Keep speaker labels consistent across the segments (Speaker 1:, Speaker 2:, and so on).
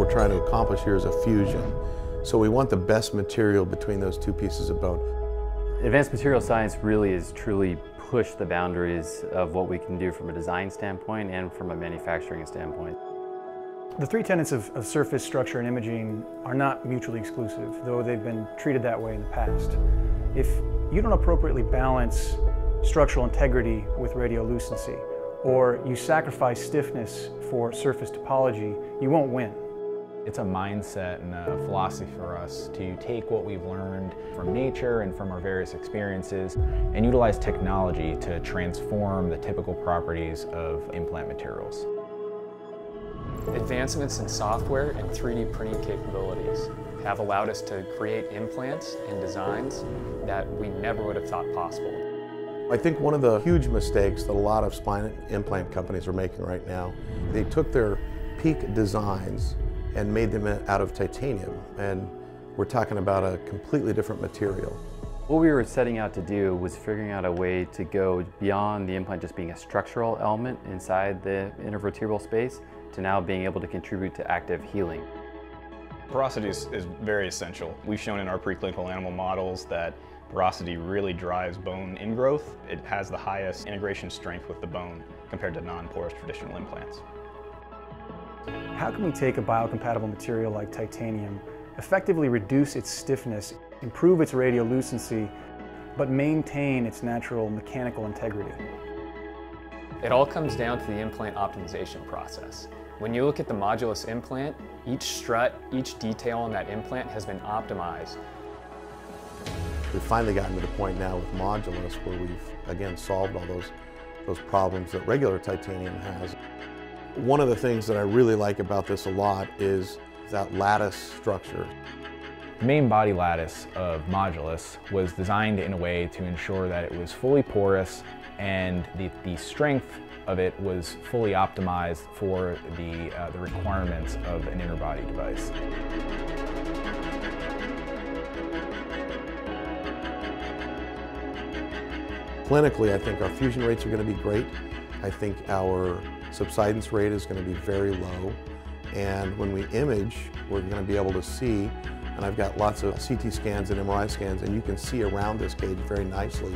Speaker 1: we're trying to accomplish here is a fusion. So we want the best material between those two pieces of bone.
Speaker 2: Advanced material science really is truly push the boundaries of what we can do from a design standpoint and from a manufacturing standpoint.
Speaker 3: The three tenets of surface, structure, and imaging are not mutually exclusive, though they've been treated that way in the past. If you don't appropriately balance structural integrity with radiolucency, or you sacrifice stiffness for surface topology, you won't win.
Speaker 4: It's a mindset and a philosophy for us to take what we've learned from nature and from our various experiences and utilize technology to transform the typical properties of implant materials.
Speaker 5: Advancements in software and 3D printing capabilities have allowed us to create implants and designs that we never would have thought possible.
Speaker 1: I think one of the huge mistakes that a lot of spine implant companies are making right now, they took their peak designs and made them out of titanium, and we're talking about a completely different material.
Speaker 2: What we were setting out to do was figuring out a way to go beyond the implant just being a structural element inside the intervertebral space to now being able to contribute to active healing.
Speaker 6: Porosity is very essential. We've shown in our preclinical animal models that porosity really drives bone ingrowth. It has the highest integration strength with the bone compared to non-porous traditional implants.
Speaker 3: How can we take a biocompatible material like titanium, effectively reduce its stiffness, improve its radiolucency, but maintain its natural mechanical integrity?
Speaker 5: It all comes down to the implant optimization process. When you look at the Modulus implant, each strut, each detail on that implant has been optimized.
Speaker 1: We've finally gotten to the point now with Modulus where we've, again, solved all those problems that regular titanium has. One of the things that I really like about this a lot is that lattice structure.
Speaker 4: The main body lattice of Modulus was designed in a way to ensure that it was fully porous and the strength of it was fully optimized for the requirements of an interbody device.
Speaker 1: Clinically, I think our fusion rates are going to be great. I think our subsidence rate is going to be very low. And when we image, we're going to be able to see, and I've got lots of CT scans and MRI scans, and you can see around this cage very nicely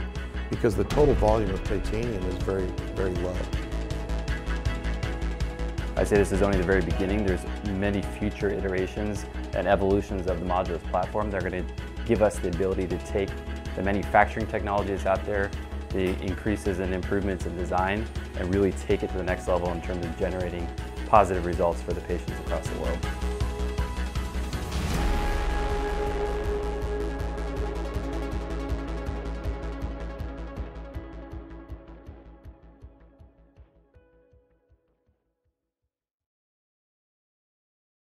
Speaker 1: because the total volume of titanium is very, very low.
Speaker 2: I'd say this is only the very beginning. There's many future iterations and evolutions of the Modulus platform that are going to give us the ability to take the manufacturing technologies out there, the increases and improvements in design, and really take it to the next level in terms of generating positive results for the patients across the world.